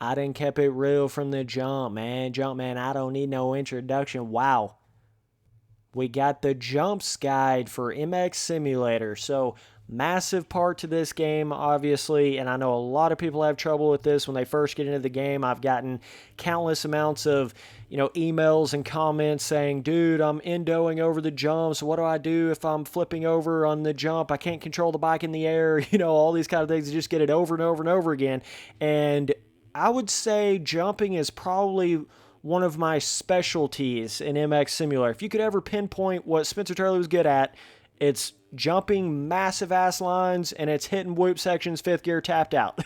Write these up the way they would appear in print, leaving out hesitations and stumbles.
I done kept it real from the jump, man. Jump, man, I don't need no introduction. Wow. We got the jumps guide for MX Simulator. So, massive part to this game, obviously, and I know a lot of people have trouble with this when they first get into the game. I've gotten countless amounts of, emails and comments saying, dude, I'm endoing over the jumps. What do I do if I'm flipping over on the jump? I can't control the bike in the air. All these kind of things. You just get it over and over and over again. And I would say jumping is probably one of my specialties in MX Simulator. If you could ever pinpoint what Spencer Turley was good at, it's jumping massive ass lines and it's hitting whoop sections fifth gear tapped out.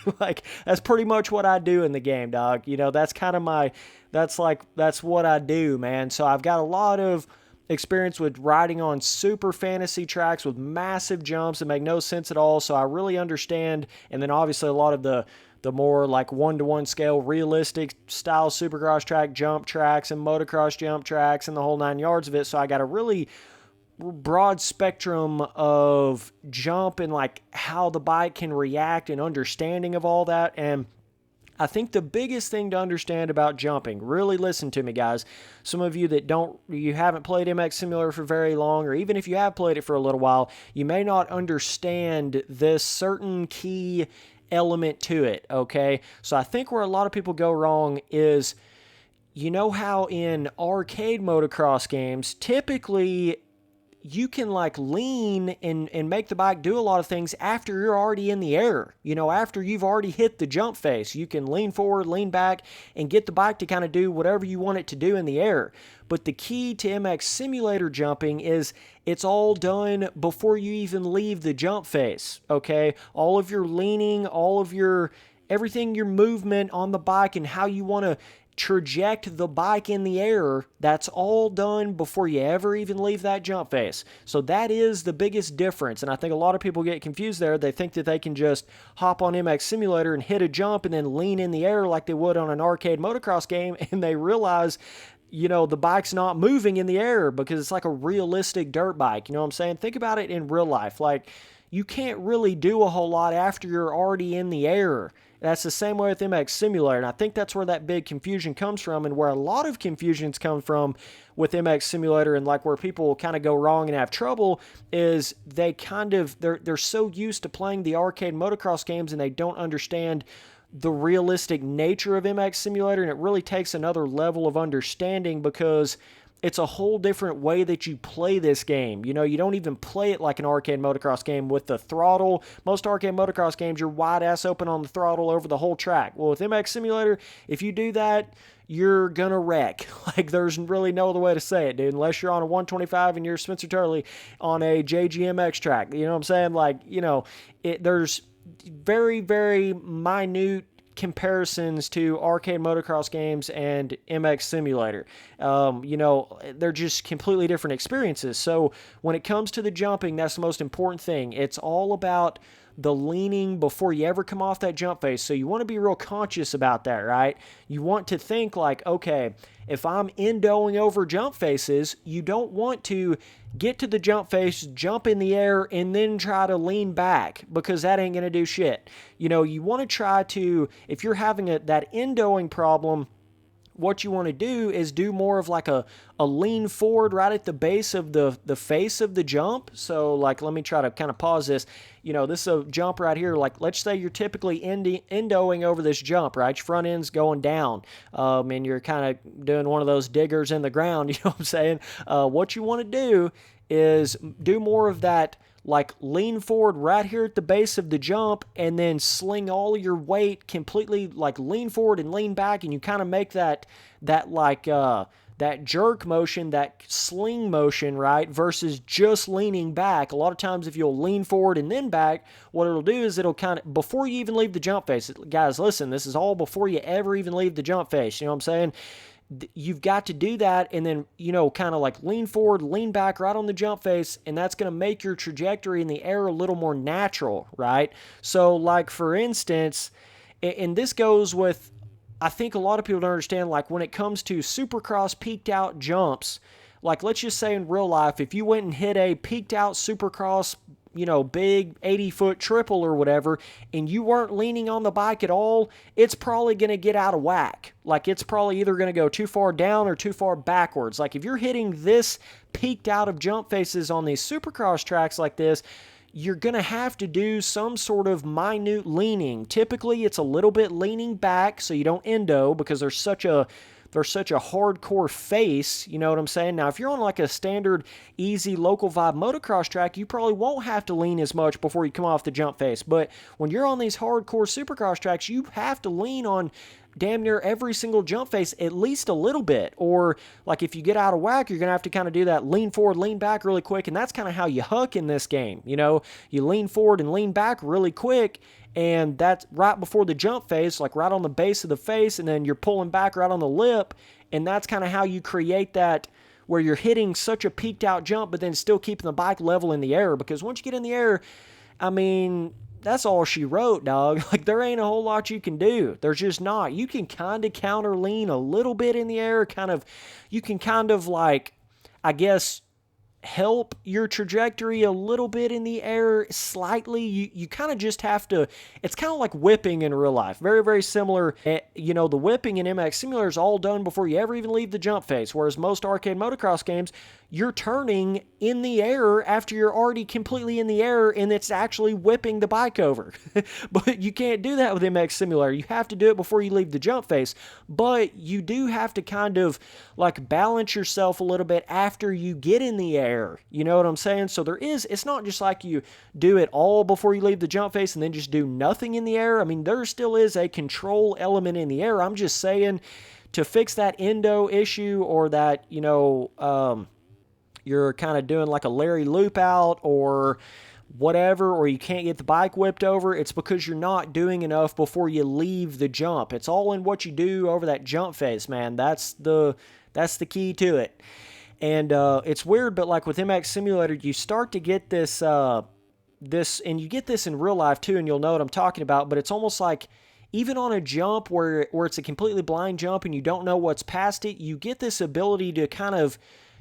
That's pretty much what I do in the game, dog. That's kind of that's what I do, man. So I've got a lot of experience with riding on super fantasy tracks with massive jumps that make no sense at all. So I really understand. And then obviously a lot of the more like one-to-one scale, realistic style supercross track jump tracks and motocross jump tracks and the whole 9 yards of it. So I got a really broad spectrum of jump and like how the bike can react and understanding of all that. And I think the biggest thing to understand about jumping, really listen to me, guys. Some of you that you haven't played MX Simulator for very long, or even if you have played it for a little while, you may not understand this certain key element to it, okay? So I think where a lot of people go wrong is, how in arcade motocross games, typically you can like lean and make the bike do a lot of things after you're already in the air. After you've already hit the jump face, you can lean forward, lean back, and get the bike to kind of do whatever you want it to do in the air. But the key to MX Simulator jumping is it's all done before you even leave the jump face, okay? All of your leaning, everything, your movement on the bike and how you want to traject the bike in the air, that's all done before you ever even leave that jump face. So that is the biggest difference, and I think a lot of people get confused there. They think that they can just hop on MX Simulator and hit a jump and then lean in the air like they would on an arcade motocross game, and they realize the bike's not moving in the air because it's like a realistic dirt bike. You know what I'm saying? Think about it in real life. Like, you can't really do a whole lot after you're already in the air. That's the same way with MX Simulator, and I think that's where that big confusion comes from, and where a lot of confusions come from with MX Simulator, and like where people kind of go wrong and have trouble is they're so used to playing the arcade motocross games and they don't understand the realistic nature of MX Simulator, and it really takes another level of understanding because it's a whole different way that you play this game. You don't even play it like an arcade motocross game with the throttle. Most arcade motocross games, you're wide ass open on the throttle over the whole track. Well, with MX Simulator, if you do that, you're gonna wreck. Like, there's really no other way to say it, dude, unless you're on a 125 and you're Spencer Turley on a JGMX track. You know what I'm saying? Like, there's very, very minute comparisons to arcade motocross games and MX Simulator. They're just completely different experiences. So when it comes to the jumping, that's the most important thing. It's all about the leaning before you ever come off that jump face. So you want to be real conscious about that, right? You want to think like, okay, if I'm endoing over jump faces, you don't want to get to the jump face, jump in the air, and then try to lean back, because that ain't going to do shit. You want to try to, if you're having that endoing problem, what you want to do is do more of like a lean forward right at the base of the face of the jump. So like, let me try to kind of pause this. This is a jump right here. Like, let's say you're typically endoing over this jump, right? Your front end's going down, and you're kind of doing one of those diggers in the ground. You know what I'm saying? What you want to do is do more of that, like lean forward right here at the base of the jump and then sling all your weight completely, like lean forward and lean back, and you kind of make that jerk motion, that sling motion, right, versus just leaning back. A lot of times if you'll lean forward and then back, what it'll do is it'll kind of, before you even leave the jump face, guys, listen, this is all before you ever even leave the jump face, you know what I'm saying? You've got to do that and then, kind of like lean forward, lean back right on the jump face, and that's going to make your trajectory in the air a little more natural, right? So, like, for instance, and this goes with, I think a lot of people don't understand, like, when it comes to supercross peaked out jumps, like, let's just say in real life, if you went and hit a peaked out supercross, big 80-foot triple or whatever, and you weren't leaning on the bike at all, it's probably going to get out of whack. Like, it's probably either going to go too far down or too far backwards. Like, if you're hitting this peaked out of jump faces on these supercross tracks like this, you're going to have to do some sort of minute leaning. Typically, it's a little bit leaning back so you don't endo, because there's such a hardcore face, you know what I'm saying? Now, if you're on like a standard, easy, local vibe motocross track, you probably won't have to lean as much before you come off the jump face. But when you're on these hardcore supercross tracks, you have to lean on damn near every single jump face at least a little bit. Or like if you get out of whack, you're going to have to kind of do that lean forward, lean back really quick. And that's kind of how you huck in this game. You lean forward and lean back really quick. And that's right before the jump face, like right on the base of the face, and then you're pulling back right on the lip, and that's kind of how you create that where you're hitting such a peaked out jump, but then still keeping the bike level in the air, because once you get in the air, I mean, that's all she wrote, dog. Like, there ain't a whole lot you can do. There's just not. You can kind of counter lean a little bit in the air, you can kind of like, I guess, help your trajectory a little bit in the air slightly. You kind of just have to, it's kind of like whipping in real life. Very, very similar. The whipping in MX Simulator is all done before you ever even leave the jump face, whereas most arcade motocross games, you're turning in the air after you're already completely in the air, and it's actually whipping the bike over. But you can't do that with MX Simulator. You have to do it before you leave the jump face. But you do have to kind of like balance yourself a little bit after you get in the air. You know what I'm saying? So it's not just like you do it all before you leave the jump face and then just do nothing in the air. I mean, there still is a control element in the air. I'm just saying, to fix that endo issue, or that, you're kind of doing like a Larry loop out or whatever, or you can't get the bike whipped over, it's because you're not doing enough before you leave the jump. It's all in what you do over that jump face, man. That's the key to it. And it's weird, but like with MX Simulator, you start to get this, and you get this in real life too, and you'll know what I'm talking about, but it's almost like, even on a jump where it's a completely blind jump and you don't know what's past it, you get this ability to kind of,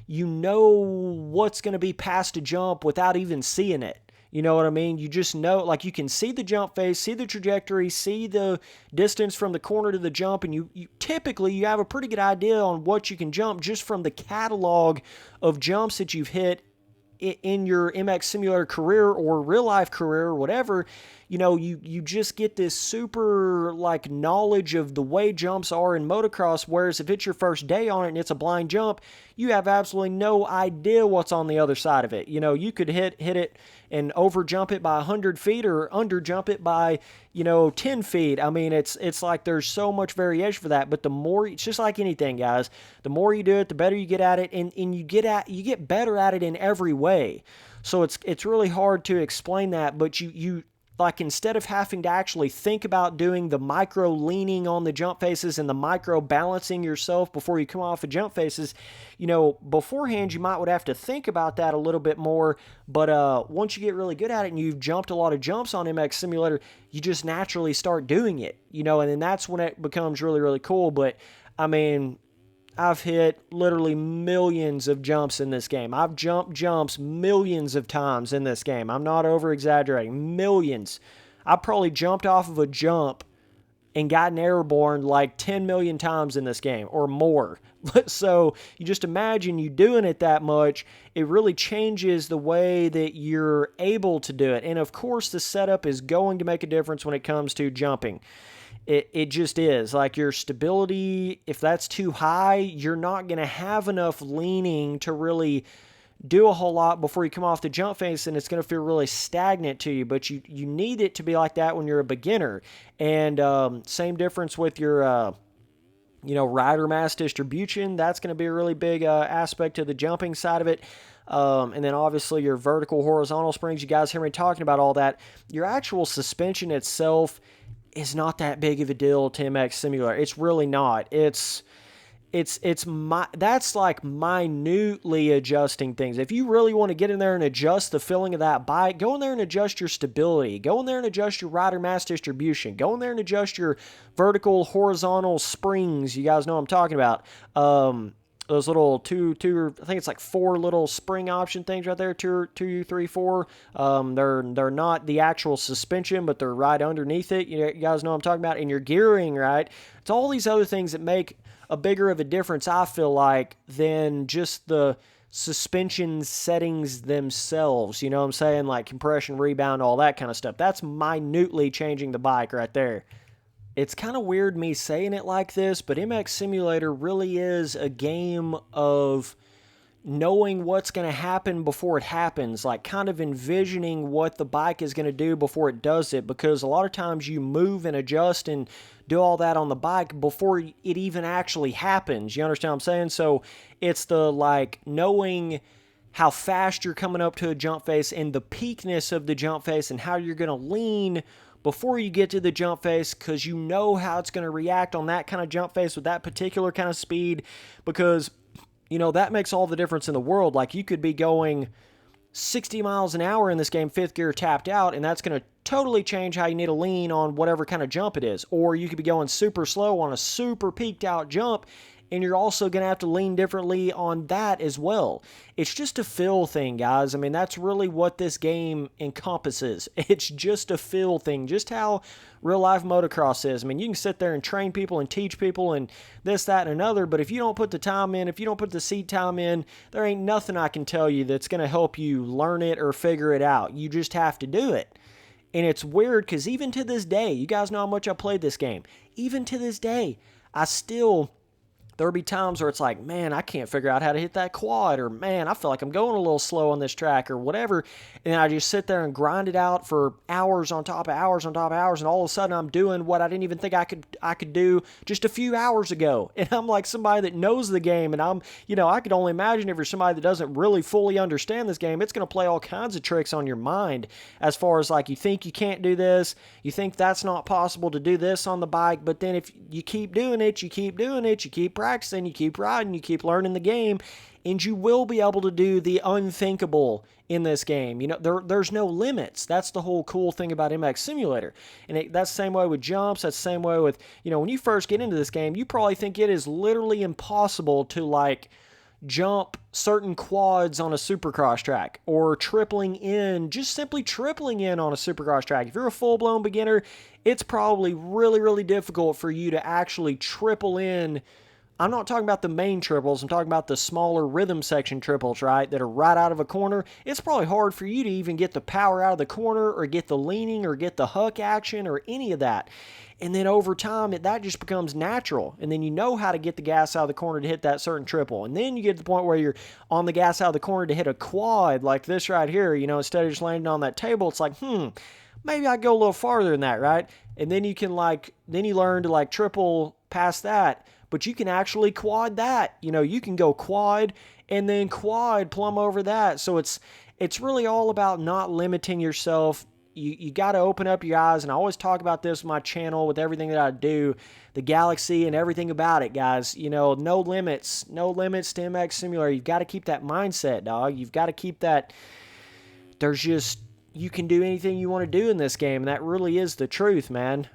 what's going to be past a jump without even seeing it. You know what I mean? You just know, like, you can see the jump face, see the trajectory, see the distance from the corner to the jump, and you typically you have a pretty good idea on what you can jump just from the catalog of jumps that you've hit in your MX Simulator career or real life career or whatever. You just get this super like knowledge of the way jumps are in motocross, whereas if it's your first day on it and it's a blind jump, you have absolutely no idea what's on the other side of it. You could hit it and over jump it by 100 feet or under jump it by 10 feet. I mean, it's like there's so much variation for that. But the more, it's just like anything, guys, the more you do it, the better you get at it, and you get better at it in every way. So it's really hard to explain that, but you like, instead of having to actually think about doing the micro leaning on the jump faces and the micro balancing yourself before you come off of jump faces, beforehand you would have to think about that a little bit more. But once you get really good at it and you've jumped a lot of jumps on MX Simulator, you just naturally start doing it, and then that's when it becomes really, really cool. But I mean, I've hit literally millions of jumps in this game. I've jumped jumps millions of times in this game. I'm not over-exaggerating. Millions. I probably jumped off of a jump and gotten airborne like 10 million times in this game or more. So you just imagine you doing it that much, it really changes the way that you're able to do it. And of course, the setup is going to make a difference when it comes to jumping. It just is. Like, your stability, if that's too high, you're not going to have enough leaning to really do a whole lot before you come off the jump face, and it's going to feel really stagnant to you. But you need it to be like that when you're a beginner. And same difference with your rider mass distribution. That's going to be a really big aspect of the jumping side of it. And then obviously your vertical, horizontal springs. You guys hear me talking about all that. Your actual suspension itself is not that big of a deal to MX Simulator. It's really not. That's like minutely adjusting things. If you really want to get in there and adjust the feeling of that bike, go in there and adjust your stability. Go in there and adjust your rider mass distribution. Go in there and adjust your vertical, horizontal springs. You guys know what I'm talking about. those little two, I think it's like 4 little spring option things right there, two, three, 4. They're not the actual suspension, but they're right underneath it. You guys know what I'm talking about. And your gearing, right? It's all these other things that make a bigger of a difference, I feel like, than just the suspension settings themselves. You know what I'm saying? Like compression, rebound, all that kind of stuff. That's minutely changing the bike right there. It's kind of weird me saying it like this, but MX Simulator really is a game of knowing what's going to happen before it happens, like kind of envisioning what the bike is going to do before it does it, because a lot of times you move and adjust and do all that on the bike before it even actually happens. You understand what I'm saying? So it's the like knowing how fast you're coming up to a jump face and the peakness of the jump face and how you're going to lean before you get to the jump face, because you know how it's going to react on that kind of jump face with that particular kind of speed, because that makes all the difference in the world. Like you could be going 60 miles an hour in this game, 5th gear tapped out, and that's going to totally change how you need to lean on whatever kind of jump it is. Or you could be going super slow on a super peaked out jump, and you're also going to have to lean differently on that as well. It's just a feel thing, guys. I mean, that's really what this game encompasses. It's just a feel thing, just how real-life motocross is. I mean, you can sit there and train people and teach people and this, that, and another, but if you don't put the time in, if you don't put the seat time in, there ain't nothing I can tell you that's going to help you learn it or figure it out. You just have to do it. And it's weird because even to this day, you guys know how much I played this game. Even to this day, there'll be times where it's like, man, I can't figure out how to hit that quad, or man, I feel like I'm going a little slow on this track, or whatever. And I just sit there and grind it out for hours on top of hours on top of hours, and all of a sudden I'm doing what I didn't even think I could do just a few hours ago. And I'm like somebody that knows the game, and I could only imagine if you're somebody that doesn't really fully understand this game, it's going to play all kinds of tricks on your mind as far as like you think you can't do this, you think that's not possible to do this on the bike, but then if you keep doing it, you keep practicing, you keep riding, you keep learning the game, and you will be able to do the unthinkable in this game. There's no limits. That's the whole cool thing about MX Simulator. And that's the same way with jumps. That's the same way with, when you first get into this game, you probably think it is literally impossible to like jump certain quads on a supercross track, or just simply tripling in on a supercross track. If you're a full-blown beginner, it's probably really, really difficult for you to actually triple in. I'm not talking about the main triples. I'm talking about the smaller rhythm section triples, right, that are right out of a corner. It's probably hard for you to even get the power out of the corner, or get the leaning, or get the huck action, or any of that. And then over time, that just becomes natural. And then you know how to get the gas out of the corner to hit that certain triple. And then you get to the point where you're on the gas out of the corner to hit a quad like this right here. Instead of just landing on that table, it's like, maybe I go a little farther than that, right? And then you learn to like triple past that. But you can actually quad that. You can go quad and then quad plumb over that. So it's really all about not limiting yourself. You got to open up your eyes, and I always talk about this with my channel, with everything that I do, the galaxy and everything about it, guys. No limits to MX Simulator. You've got to keep that mindset, dog. You've got to keep that. You can do anything you want to do in this game, and that really is the truth, man.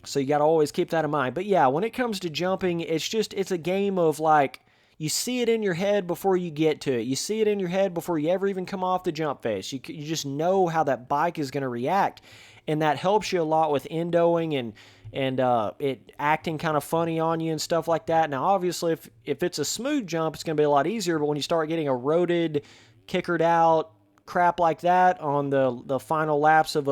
So you got to always keep that in mind. But yeah, when it comes to jumping, it's a game of like, you see it in your head before you get to it. You see it in your head before you ever even come off the jump face. You just know how that bike is going to react. And that helps you a lot with endoing and it acting kind of funny on you and stuff like that. Now, obviously, if it's a smooth jump, it's going to be a lot easier. But when you start getting eroded, kickered out, crap like that on the final laps of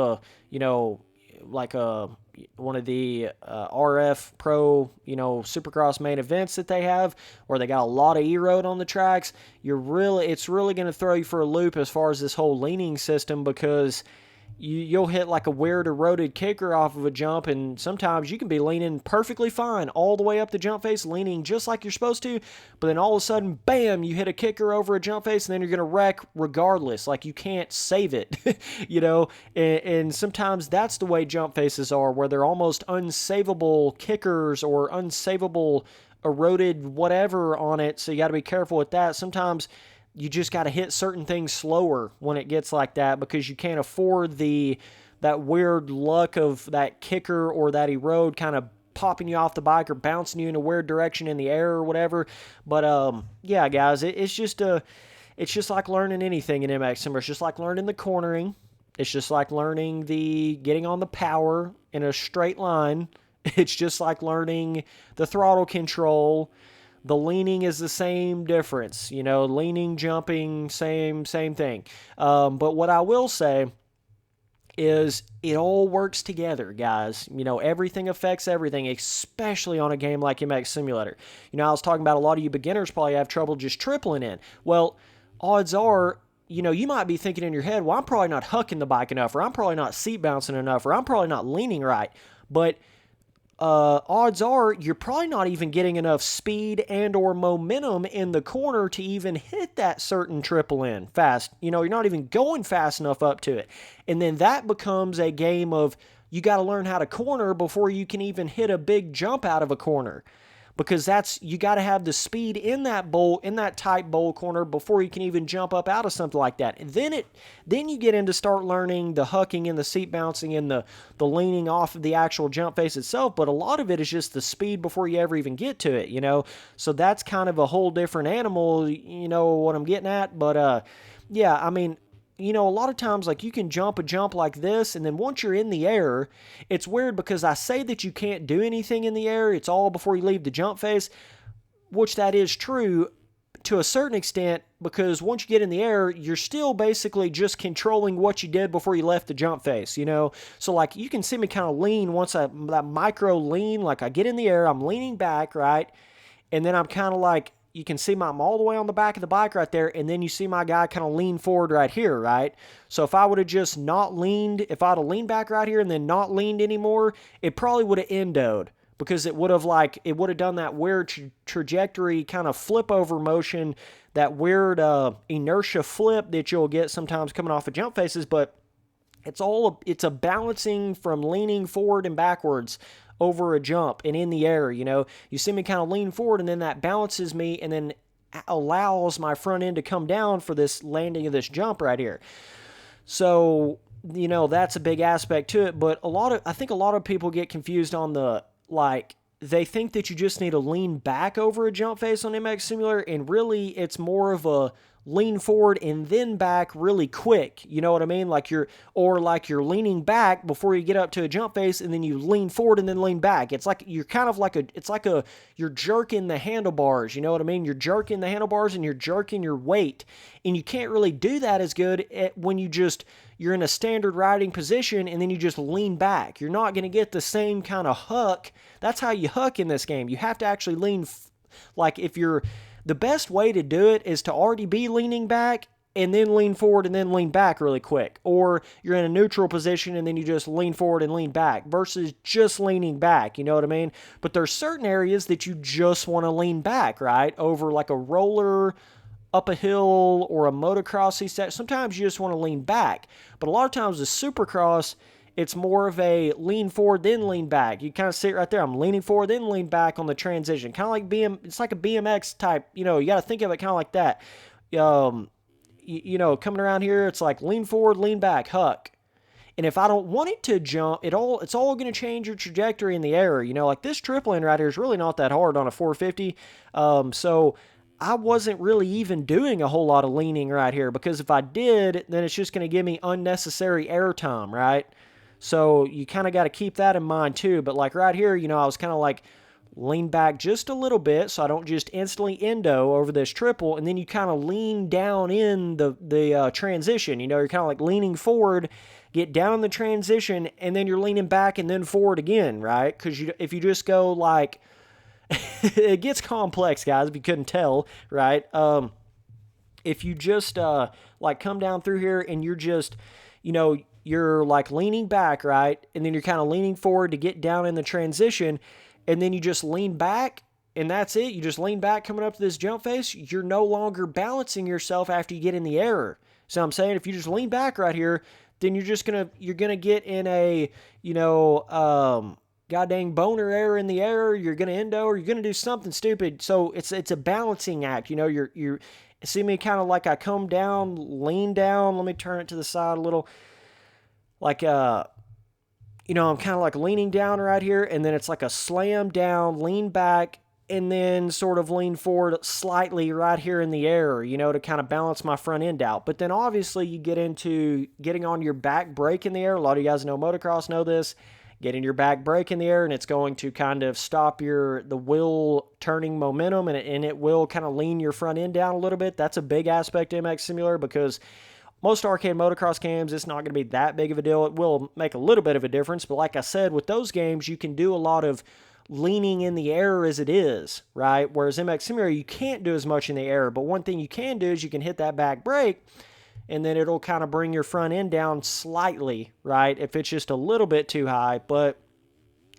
one of the RF Pro, Supercross main events that they have, where they got a lot of erode on the tracks, it's really going to throw you for a loop as far as this whole leaning system, because you'll hit like a weird eroded kicker off of a jump, and sometimes you can be leaning perfectly fine all the way up the jump face, leaning just like you're supposed to, but then all of a sudden, bam, you hit a kicker over a jump face, and then you're going to wreck regardless. Like, you can't save it, and sometimes that's the way jump faces are, where they're almost unsavable kickers or unsavable eroded whatever on it, so you got to be careful with that. Sometimes you just got to hit certain things slower when it gets like that, because you can't afford that weird luck of that kicker or that erode kind of popping you off the bike or bouncing you in a weird direction in the air or whatever. But yeah, guys, it's just like learning anything in MX Simulator. It's just like learning the cornering. It's just like learning the getting on the power in a straight line. It's just like learning the throttle control. The leaning is the same difference. Leaning, jumping, same thing. But what I will say is it all works together, guys. Everything affects everything, especially on a game like MX Simulator. I was talking about a lot of you beginners probably have trouble just tripling in. Well, odds are, you might be thinking in your head, well, I'm probably not hucking the bike enough, or I'm probably not seat bouncing enough, or I'm probably not leaning right. But odds are you're probably not even getting enough speed and or momentum in the corner to even hit that certain triple in fast. You're not even going fast enough up to it. And then that becomes a game of you got to learn how to corner before you can even hit a big jump out of a corner. Because you got to have the speed in that tight bowl corner before you can even jump up out of something like that. And then you get into start learning the hucking and the seat bouncing and the leaning off of the actual jump face itself. But a lot of it is just the speed before you ever even get to it, So that's kind of a whole different animal, what I'm getting at. But yeah, I mean, a lot of times, like, you can jump a jump like this, and then once you're in the air, it's weird because I say that you can't do anything in the air. It's all before you leave the jump face, which that is true to a certain extent, because once you get in the air, you're still basically just controlling what you did before you left the jump face, So, like, you can see me kind of lean once that micro lean, like I get in the air, I'm leaning back, right? And then I'm kind of like, you can see I'm all the way on the back of the bike right there, and then you see my guy kind of lean forward right here, right? So if I would have just not leaned, if I'd have leaned back right here and then not leaned anymore, it probably would have endoed, because it would have done that weird trajectory kind of flip over motion, that weird inertia flip that you'll get sometimes coming off of jump faces. But it's a balancing from leaning forward and backwards over a jump and in the air. You see me kind of lean forward, and then that balances me and then allows my front end to come down for this landing of this jump right here. So, that's a big aspect to it. But I think a lot of people get confused on they think that you just need to lean back over a jump face on MX Simulator, and really it's more of a lean forward and then back really quick. You know what I mean? Like you're leaning back before you get up to a jump face, and then you lean forward and then lean back. It's like you're kind of like you're jerking the handlebars. You know what I mean? You're jerking the handlebars and you're jerking your weight, and you can't really do that as good when you're in a standard riding position and then you just lean back. You're not going to get the same kind of huck. That's how you huck in this game. You have to actually lean. The best way to do it is to already be leaning back and then lean forward and then lean back really quick. Or you're in a neutral position and then you just lean forward and lean back versus just leaning back, you know what I mean? But there's certain areas that you just want to lean back, right? Over like a roller, up a hill, or a motocross. Sometimes you just want to lean back. But a lot of times with Supercross, it's more of a lean forward, then lean back. You kind of see it right there. I'm leaning forward, then lean back on the transition. Kind of like it's like a BMX type, you got to think of it kind of like that. Coming around here, it's like lean forward, lean back, huck. And if I don't want it to jump, it's all going to change your trajectory in the air. Like this triple in right here is really not that hard on a 450. So I wasn't really even doing a whole lot of leaning right here, because if I did, then it's just going to give me unnecessary airtime, right? So you kind of got to keep that in mind too. But like right here, I was kind of like lean back just a little bit so I don't just instantly endo over this triple, and then you kind of lean down in the transition. You're kind of like leaning forward, get down in the transition, and then you're leaning back and then forward again, right? Because if you just go like, it gets complex, guys, if you couldn't tell, right? If you just like come down through here and you're just, you're like leaning back, right? And then you're kind of leaning forward to get down in the transition, and then you just lean back, and that's it. You just lean back coming up to this jump face. You're no longer balancing yourself after you get in the air. So I'm saying if you just lean back right here, then you're gonna get in a, goddamn boner air in the air. You're gonna endo, or you're gonna do something stupid. So it's a balancing act. You're see me kind of like I come down, lean down. Let me turn it to the side a little. Like I'm kind of like leaning down right here, and then it's like a slam down, lean back, and then sort of lean forward slightly right here in the air, to kind of balance my front end out. But then obviously you get into getting on your back brake in the air. A lot of you guys know motocross know this. Getting your back brake in the air, and it's going to kind of stop the wheel turning momentum, and it will kind of lean your front end down a little bit. That's a big aspect of MX Simulator, because most arcade motocross games, it's not going to be that big of a deal. It will make a little bit of a difference, but like I said, with those games, you can do a lot of leaning in the air as it is, right? Whereas MX Simulator, you can't do as much in the air, but one thing you can do is you can hit that back brake, and then it'll kind of bring your front end down slightly, right? If it's just a little bit too high, but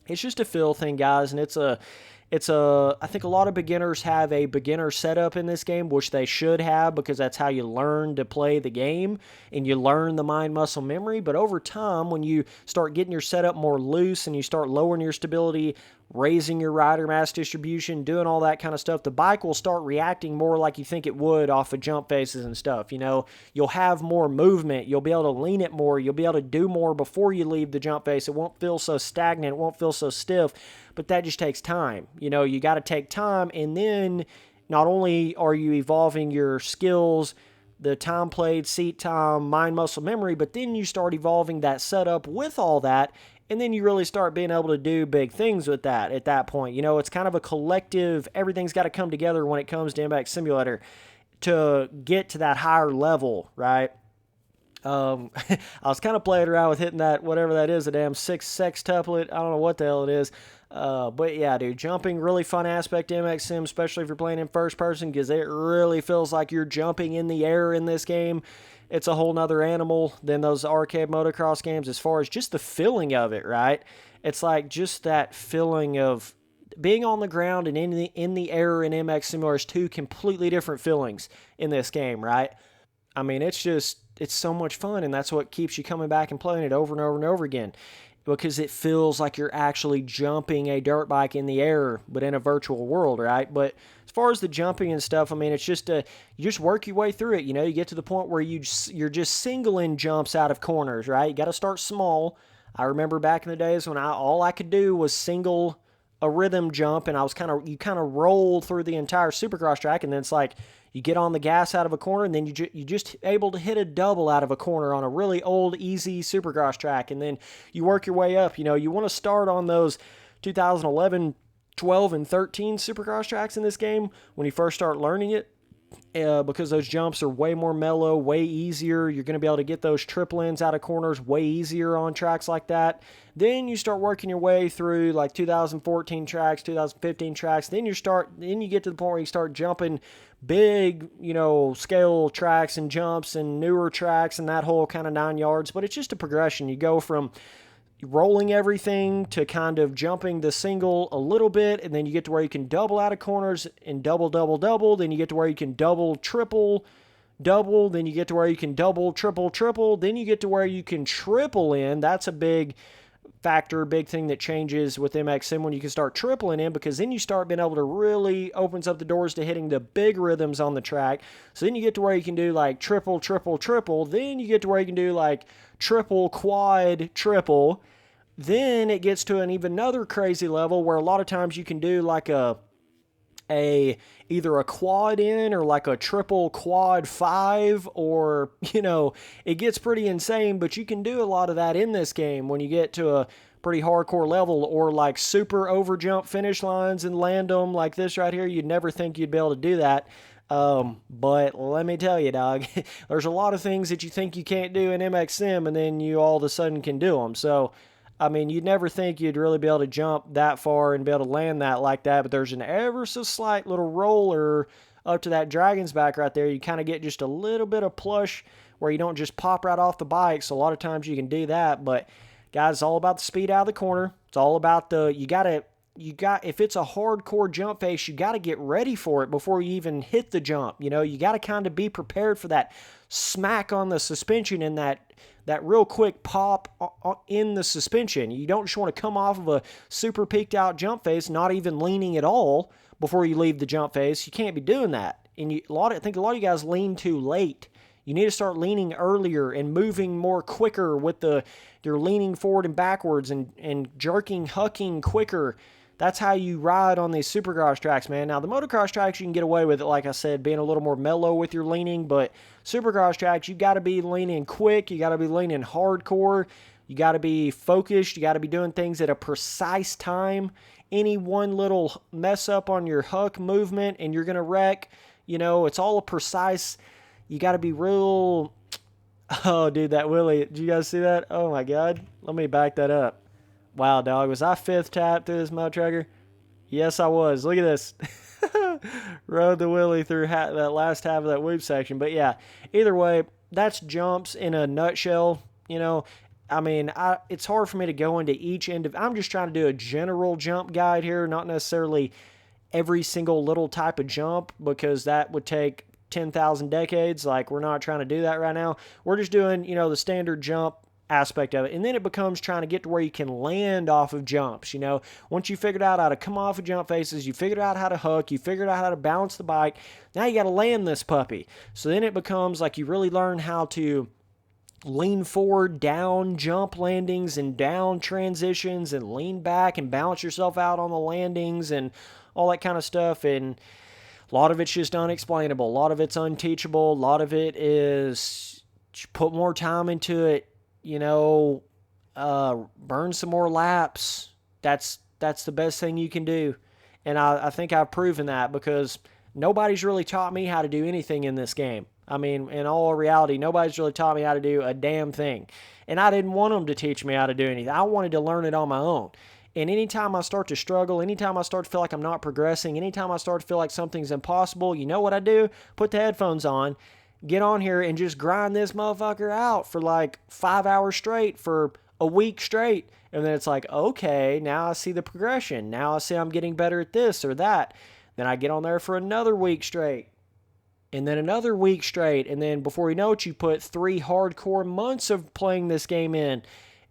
it's just a feel thing, guys, and I think a lot of beginners have a beginner setup in this game, which they should have, because that's how you learn to play the game and you learn the mind muscle memory. But over time, when you start getting your setup more loose and you start lowering your stability, raising your rider mass distribution, doing all that kind of stuff, the bike will start reacting more like you think it would off of jump faces and stuff. You'll have more movement. You'll be able to lean it more. You'll be able to do more before you leave the jump face. It won't feel so stagnant. It won't feel so stiff. But that just takes time. You got to take time, and then not only are you evolving your skills, the time played, seat time, mind muscle memory, but then you start evolving that setup with all that, and then you really start being able to do big things with that at that point. It's kind of a collective, everything's got to come together when it comes to MX Simulator to get to that higher level, right? I was kind of playing around with hitting that, whatever that is, a damn sextuplet. I don't know what the hell it is. But yeah, dude, jumping, really fun aspect to MX Sim, especially if you're playing in first person, because it really feels like you're jumping in the air in this game. It's a whole nother animal than those arcade motocross games as far as just the feeling of it, right? It's like just that feeling of being on the ground and in the air in MX Simulator is two completely different feelings in this game, right? I mean, it's so much fun, and that's what keeps you coming back and playing it over and over and over again, because it feels like you're actually jumping a dirt bike in the air, but in a virtual world, right? But as far as the jumping and stuff, I mean, it's just you just work your way through it. You get to the point where you're just singling jumps out of corners, right? You got to start small. I remember back in the days when all I could do was single a rhythm jump, and you kind of roll through the entire Supercross track, and then it's like you get on the gas out of a corner, and then you just able to hit a double out of a corner on a really old, easy Supercross track, and then you work your way up. You want to start on those 2011, 12, and 13 Supercross tracks in this game when you first start learning it, because those jumps are way more mellow, way easier. You're going to be able to get those triple ends out of corners way easier on tracks like that. Then you start working your way through like 2014 tracks, 2015 tracks. Then you get to the point where you start jumping big, scale tracks and jumps and newer tracks and that whole kind of 9 yards. But it's just a progression. You go from rolling everything to kind of jumping the single a little bit, and then you get to where you can double out of corners and double, double, double. Then you get to where you can double, triple, double. Then you get to where you can double, triple, triple. Then you get to where you can triple in. That's a big factor, big thing that changes with MX Sim when you can start tripling in, because then you start being able to really opens up the doors to hitting the big rhythms on the track. So then you get to where you can do like triple, triple, triple. Then you get to where you can do like triple, quad, triple. Then it gets to an even another crazy level where a lot of times you can do like either a quad in or like a triple quad 5, or it gets pretty insane. But you can do a lot of that in this game when you get to a pretty hardcore level, or like super over jump finish lines and land them like this right here. You'd never think you'd be able to do that. But let me tell you, dog, there's a lot of things that you think you can't do in MX Sim, and then you all of a sudden can do them. So I mean, you'd never think you'd really be able to jump that far and be able to land that like that, but there's an ever so slight little roller up to that dragon's back right there. You kind of get just a little bit of plush where you don't just pop right off the bike, so a lot of times you can do that. But guys, it's all about the speed out of the corner. It's all about if it's a hardcore jump face, you got to get ready for it before you even hit the jump. You got to kind of be prepared for that smack on the suspension and that real quick pop in the suspension. You don't just want to come off of a super peaked out jump face, not even leaning at all before you leave the jump face. You can't be doing that. And I think a lot of you guys lean too late. You need to start leaning earlier and moving more quicker with you're leaning forward and backwards and jerking, hucking quicker. That's how you ride on these supercross tracks, man. Now, the motocross tracks, you can get away with it, like I said, being a little more mellow with your leaning, but supercross tracks, you got to be leaning quick. You got to be leaning hardcore. You got to be focused. You got to be doing things at a precise time. Any one little mess up on your huck movement and you're going to wreck. It's all a precise. You got to be real. Oh, dude, that Willie. Did you guys see that? Oh, my God. Let me back that up. Wow, dog. Was I fifth tap through this mud tracker? Yes, I was. Look at this. Rode the Willie through that last half of that whoop section. But, yeah, either way, that's jumps in a nutshell. It's hard for me to go into each end of. I'm just trying to do a general jump guide here, not necessarily every single little type of jump, because that would take 10,000 decades. Like, we're not trying to do that right now. We're just doing, the standard jump aspect of it. And then it becomes trying to get to where you can land off of jumps. Once you figured out how to come off of jump faces, you figured out how to hook, you figured out how to balance the bike. Now you got to land this puppy. So then it becomes like you really learn how to lean forward, down jump landings and down transitions, and lean back and balance yourself out on the landings and all that kind of stuff. And a lot of it's just unexplainable. A lot of it's unteachable. A lot of it is put more time into it, burn some more laps. That's the best thing you can do. And I think I've proven that, because nobody's really taught me how to do anything in this game. In all reality, nobody's really taught me how to do a damn thing. And I didn't want them to teach me how to do anything. I wanted to learn it on my own. And anytime I start to struggle, anytime I start to feel like I'm not progressing, anytime I start to feel like something's impossible, you know what I do? Put the headphones on, get on here, and just grind this motherfucker out for like 5 hours straight, for a week straight. And then it's like, okay, now I see the progression. Now I see I'm getting better at this or that. Then I get on there for another week straight. And then another week straight, and then before you know it, you put 3 hardcore months of playing this game in,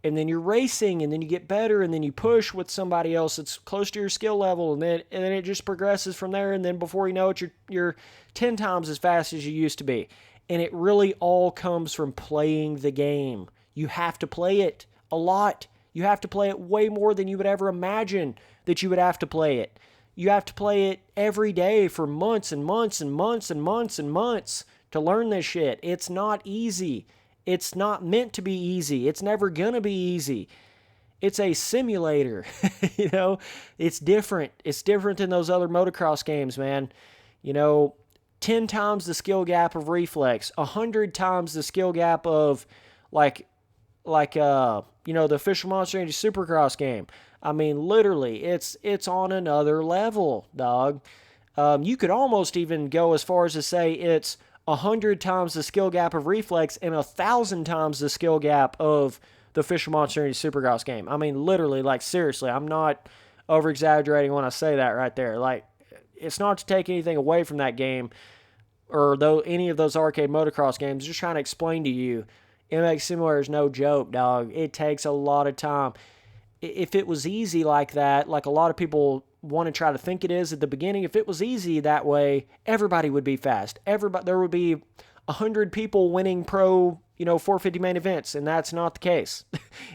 and then you're racing, and then you get better, and then you push with somebody else that's close to your skill level, and then it just progresses from there, and then before you know it, you're 10 times as fast as you used to be. And it really all comes from playing the game. You have to play it a lot. You have to play it way more than you would ever imagine that you would have to play it. You have to play it every day for months and months and months and months and months to learn this shit. It's not easy. It's not meant to be easy. It's never gonna be easy. It's a simulator. It's different. It's different than those other motocross games, man. 10 times the skill gap of reflex, 100 times the skill gap of the official Monster Energy Supercross game. Literally, it's on another level, dog. You could almost even go as far as to say it's 100 times the skill gap of reflex and 1,000 times the skill gap of the official Monster Energy Supercross game. Literally, seriously, I'm not over-exaggerating when I say that right there. It's not to take anything away from that game or any of those arcade motocross games. Just trying to explain to you, MX Simulator is no joke, dog. It takes a lot of time. If it was easy like that, like a lot of people want to try to think it is at the beginning, if it was easy that way, everybody would be fast. There would be 100 people winning pro, 450 main events, and that's not the case.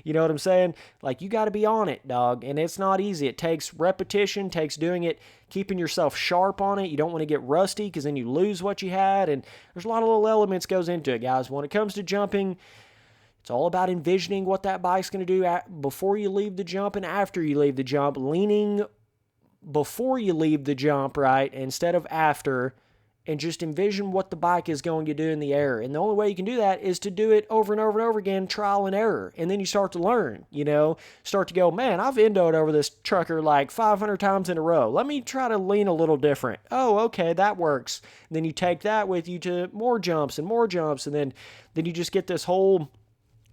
You know what I'm saying? You got to be on it, dog, and it's not easy. It takes repetition, takes doing it, keeping yourself sharp on it. You don't want to get rusty, because then you lose what you had, and there's a lot of little elements goes into it, guys. When it comes to jumping, it's all about envisioning what that bike's going to do before you leave the jump and after you leave the jump. Leaning before you leave the jump, right, instead of after, and just envision what the bike is going to do in the air. And the only way you can do that is to do it over and over and over again, trial and error. And then you start to learn, start to go, man, I've endoed over this trucker 500 times in a row. Let me try to lean a little different. Oh, okay, that works. And then you take that with you to more jumps, and then you just get this whole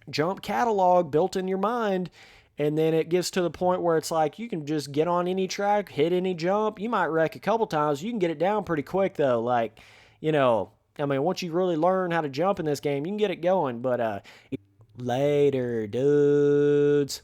jump catalog built in your mind, and then it gets to the point where it's you can just get on any track, hit any jump. You might wreck a couple times. You can get it down pretty quick, though. Once you really learn how to jump in this game, you can get it going. But later, dudes.